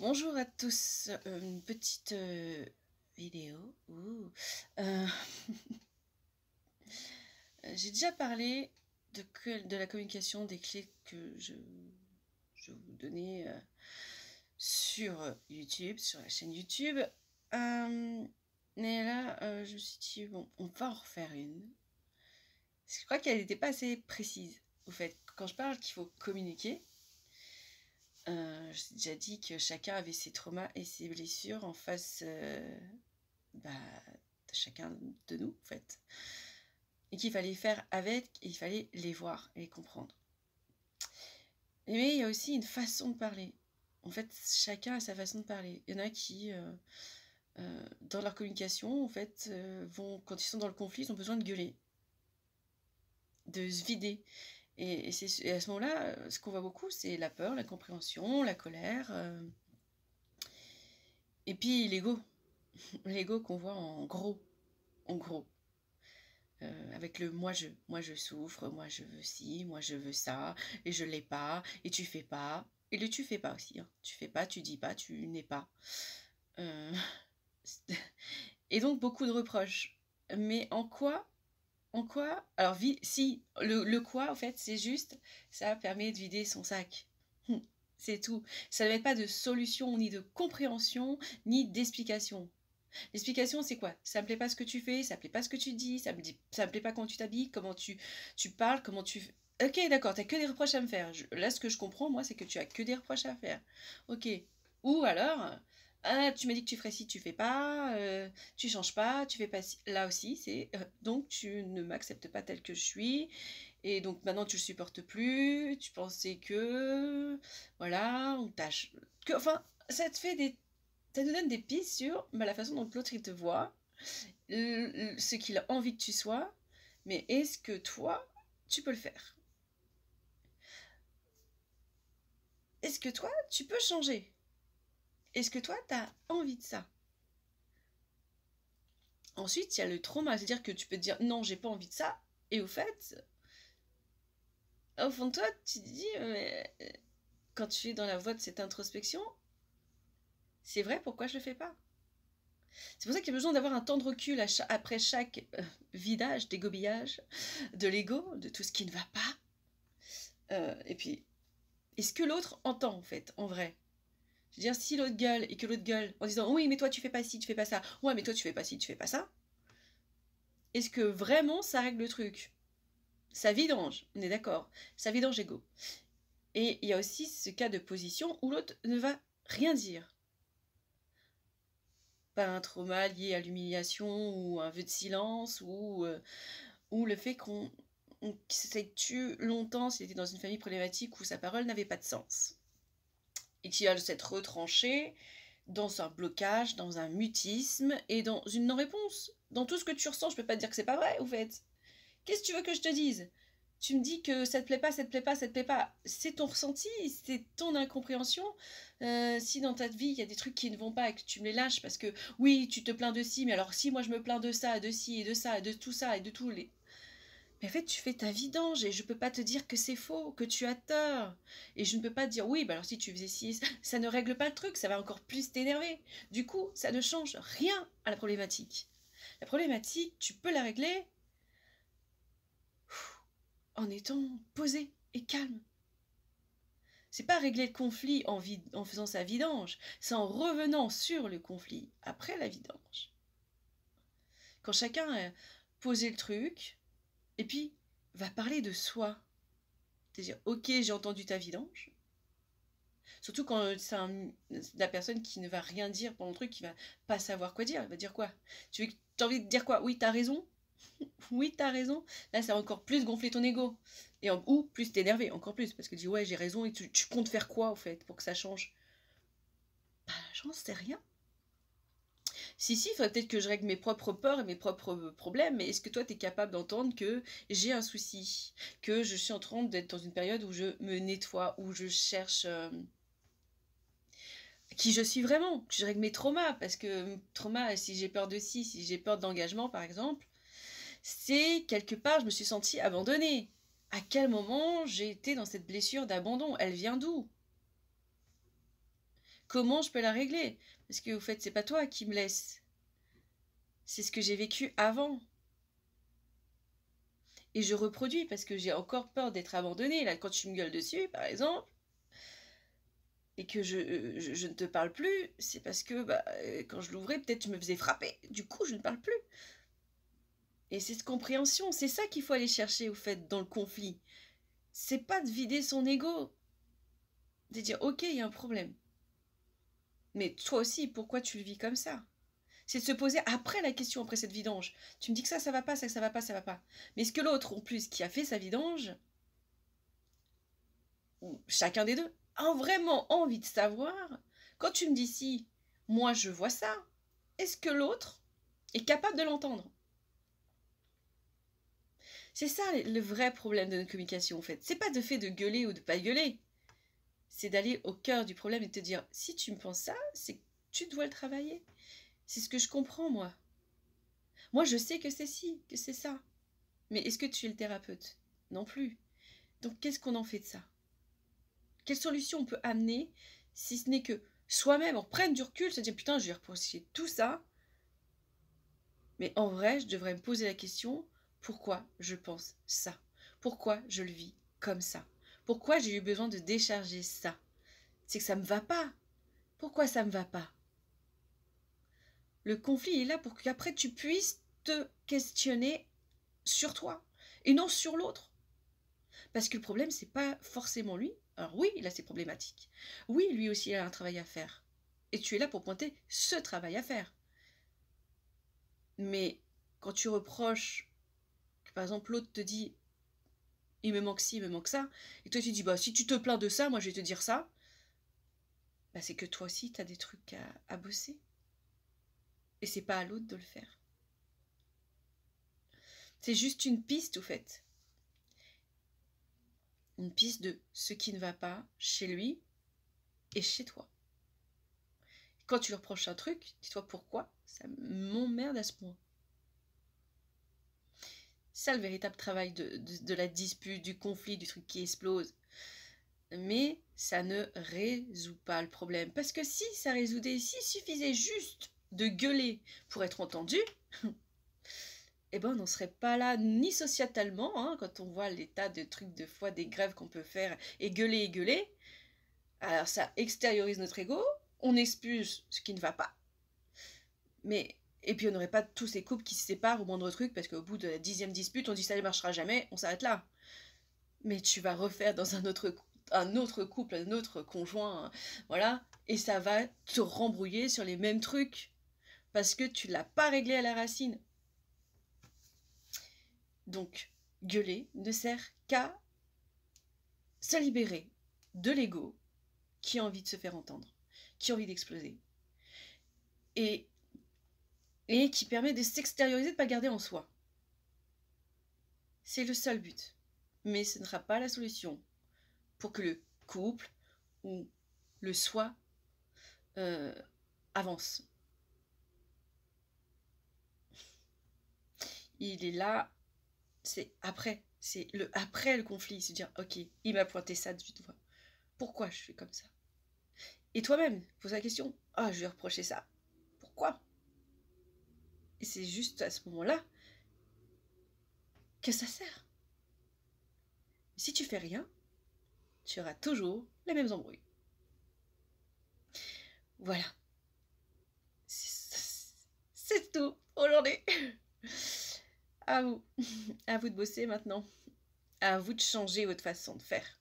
Bonjour à tous, une petite vidéo. Euh, j'ai déjà parlé de la communication, des clés que je vous donnais sur YouTube, sur la chaîne YouTube. Mais là, je me suis dit, bon, on va en refaire une. Parce que je crois qu'elle n'était pas assez précise. Au fait, quand je parle qu'il faut communiquer, j'ai déjà dit que chacun avait ses traumas et ses blessures en face bah, de chacun de nous, en fait. Et qu'il fallait faire avec, et il fallait les voir et les comprendre. Mais il y a aussi une façon de parler. En fait, chacun a sa façon de parler. Il y en a qui, dans leur communication, en fait, quand ils sont dans le conflit, ils ont besoin de gueuler, de se vider. Et à ce moment-là, ce qu'on voit beaucoup, c'est la peur, la compréhension, la colère, et puis l'ego. L'ego qu'on voit en gros. En gros. Avec le moi je souffre, moi je veux ci, moi je veux ça, et je l'ai pas, et tu fais pas, et le tu fais pas aussi, hein. Tu fais pas, tu dis pas, tu n'es pas. Euh, et donc beaucoup de reproches. Mais en quoi, alors si, le quoi en fait c'est juste, ça permet de vider son sac. C'est tout. Ça ne met pas de solution, ni de compréhension, ni d'explication. L'explication, c'est quoi? Ça me plaît pas ce que tu fais, ça me plaît pas ce que tu dis, ça me plaît pas comment tu t'habilles, comment tu parles, comment tu... Ok, d'accord, t'as que des reproches à me faire. Là, ce que je comprends, moi, c'est que tu as que des reproches à faire. Ok. Ou alors, ah, tu m'as dit que tu ferais ci, tu fais pas, tu changes pas, tu fais pas ci. Là aussi, c'est... donc, tu ne m'acceptes pas tel que je suis, et donc maintenant, tu le supportes plus, tu pensais que... Voilà, on tâche... Enfin, ça te fait des ça nous donne des pistes sur la façon dont l'autre il te voit, ce qu'il a envie que tu sois, mais est-ce que toi, tu peux le faire? Est-ce que toi, tu peux changer? Est-ce que toi, tu as envie de ça? Ensuite, il y a le trauma, c'est-à-dire que tu peux te dire non, j'ai pas envie de ça, et au fait, au fond de toi, tu te dis, mais quand tu es dans la voie de cette introspection, c'est vrai, pourquoi je le fais pas? C'est pour ça qu'il y a besoin d'avoir un temps de recul après chaque vidage, dégobillage de l'ego, de tout ce qui ne va pas. Et puis, est-ce que l'autre entend, en fait, en vrai? Je veux dire, si l'autre gueule et que l'autre gueule en disant oui, mais toi tu fais pas ci, tu fais pas ça, ouais, mais toi tu fais pas ci, tu fais pas ça, est-ce que vraiment ça règle le truc? Ça vidange, on est d'accord, ça vidange ego. Et il y a aussi ce cas de position où l'autre ne va rien dire. Pas un trauma lié à l'humiliation ou un vœu de silence ou le fait qu'on s'est tué longtemps s'il était dans une famille problématique où sa parole n'avait pas de sens. Et qui va s'être retranché dans un blocage, dans un mutisme et dans une non-réponse. Dans tout ce que tu ressens, je peux pas te dire que c'est pas vrai, au fait. Qu'est-ce que tu veux que je te dise? Tu me dis que ça te plaît pas, ça te plaît pas, ça te plaît pas. C'est ton ressenti, c'est ton incompréhension. Si dans ta vie, il y a des trucs qui ne vont pas et que tu me les lâches parce que, oui, tu te plains de ci, mais alors si moi je me plains de ça, de ci et de ça, et de tout ça et de tous les... Mais en fait, tu fais ta vidange et je peux pas te dire que c'est faux, que tu as tort. Et je ne peux pas te dire oui, bah alors si tu faisais ci, ça ne règle pas le truc, ça va encore plus t'énerver. Du coup, ça ne change rien à la problématique. La problématique, tu peux la régler en étant posé et calme. C'est pas régler le conflit en faisant sa vidange, c'est en revenant sur le conflit après la vidange. Quand chacun a posé le truc, et puis va parler de soi. C'est-à-dire, ok, j'ai entendu ta vidange. Surtout quand c'est la personne qui ne va rien dire pendant le truc, qui va pas savoir quoi dire. Elle va dire quoi? T'as envie de dire quoi? Oui, t'as raison. Oui, t'as raison. Là, ça va encore plus gonfler ton ego. Ou plus t'énerver, encore plus. Parce que tu dis, ouais, j'ai raison. Et tu comptes faire quoi, au fait, pour que ça change? Bah, j'en sais rien. Si, il faudrait peut-être que je règle mes propres peurs et mes propres problèmes, mais est-ce que toi, t'es capable d'entendre que j'ai un souci, que je suis en train d'être dans une période où je me nettoie, où je cherche qui je suis vraiment, que je règle mes traumas, parce que trauma, si j'ai peur de ci, si j'ai peur d'engagement, par exemple, c'est quelque part, je me suis sentie abandonnée. À quel moment j'ai été dans cette blessure d'abandon? Elle vient d'où? comment je peux la régler? Parce que, au fait, c'est pas toi qui me laisse. C'est ce que j'ai vécu avant. Et je reproduis parce que j'ai encore peur d'être abandonnée. Là, quand tu me gueules dessus, par exemple, et que je ne te parle plus, c'est parce que quand je l'ouvrais, peut-être je me faisais frapper. Du coup, je ne parle plus. Et cette compréhension, c'est ça qu'il faut aller chercher, au fait, dans le conflit. C'est pas de vider son ego. De dire, ok, il y a un problème. Mais toi aussi, pourquoi tu le vis comme ça? C'est de se poser après la question, après cette vidange. Tu me dis que ça va pas, ça va pas, ça va pas. Mais est-ce que l'autre, en plus, qui a fait sa vidange, ou chacun des deux, a vraiment envie de savoir, quand tu me dis si, moi je vois ça, est-ce que l'autre est capable de l'entendre? C'est ça le vrai problème de notre communication, en fait. C'est pas de fait de gueuler ou de pas gueuler. C'est d'aller au cœur du problème et de te dire, si tu me penses ça, c'est que tu dois le travailler. C'est ce que je comprends, moi. Moi, je sais que c'est si, que c'est ça. Mais est-ce que tu es le thérapeute? Non plus. Donc, qu'est-ce qu'on en fait de ça? Quelle solution on peut amener si ce n'est que soi-même, on prenne du recul, se dire putain, je vais reprocher tout ça. Mais en vrai, je devrais me poser la question, pourquoi je pense ça? Pourquoi je le vis comme ça? Pourquoi j'ai eu besoin de décharger ça? C'est que ça me va pas. Pourquoi ça me va pas? Le conflit est là pour qu'après tu puisses te questionner sur toi et non sur l'autre. Parce que le problème, c'est pas forcément lui. Alors oui, il a ses problématiques. Oui, lui aussi, il a un travail à faire. Et tu es là pour pointer ce travail à faire. Mais quand tu reproches que, par exemple, l'autre te dit « il me manque ci, il me manque ça », et toi tu dis « bah si tu te plains de ça, moi je vais te dire ça », bah c'est que toi aussi, tu as des trucs à bosser. Et c'est pas à l'autre de le faire. C'est juste une piste, au fait. Une piste de ce qui ne va pas chez lui et chez toi. Quand tu lui reproches un truc, dis-toi pourquoi ça m'emmerde à ce point. C'est ça le véritable travail de la dispute, du conflit, du truc qui explose. Mais ça ne résout pas le problème. Parce que si ça résoudait, s'il suffisait juste de gueuler pour être entendu, eh ben on n'en serait pas là, ni sociétalement, hein, quand on voit les tas de trucs de fois, des grèves qu'on peut faire, et gueuler. Alors ça extériorise notre ego, on expulse ce qui ne va pas. Mais, et puis on n'aurait pas tous ces couples qui se séparent au moindre truc, parce qu'au bout de la 10e dispute, on dit ça ne marchera jamais, on s'arrête là. Mais tu vas refaire dans un autre couple, un autre conjoint, voilà, et ça va te rembrouiller sur les mêmes trucs, parce que tu ne l'as pas réglé à la racine. Donc, gueuler ne sert qu'à se libérer de l'ego qui a envie de se faire entendre, qui a envie d'exploser, et qui permet de s'extérioriser, de ne pas garder en soi. C'est le seul but. Mais ce ne sera pas la solution pour que le couple ou le soi avance. Il est là, c'est après le conflit, se dire ok, il m'a pointé ça du doigt. Pourquoi je fais comme ça? Et toi-même, pose la question, ah, je vais reprocher ça. Pourquoi? Et c'est juste à ce moment-là que ça sert. Si tu fais rien, tu auras toujours les mêmes embrouilles. Voilà. C'est tout aujourd'hui. À vous. À vous de bosser maintenant. À vous de changer votre façon de faire.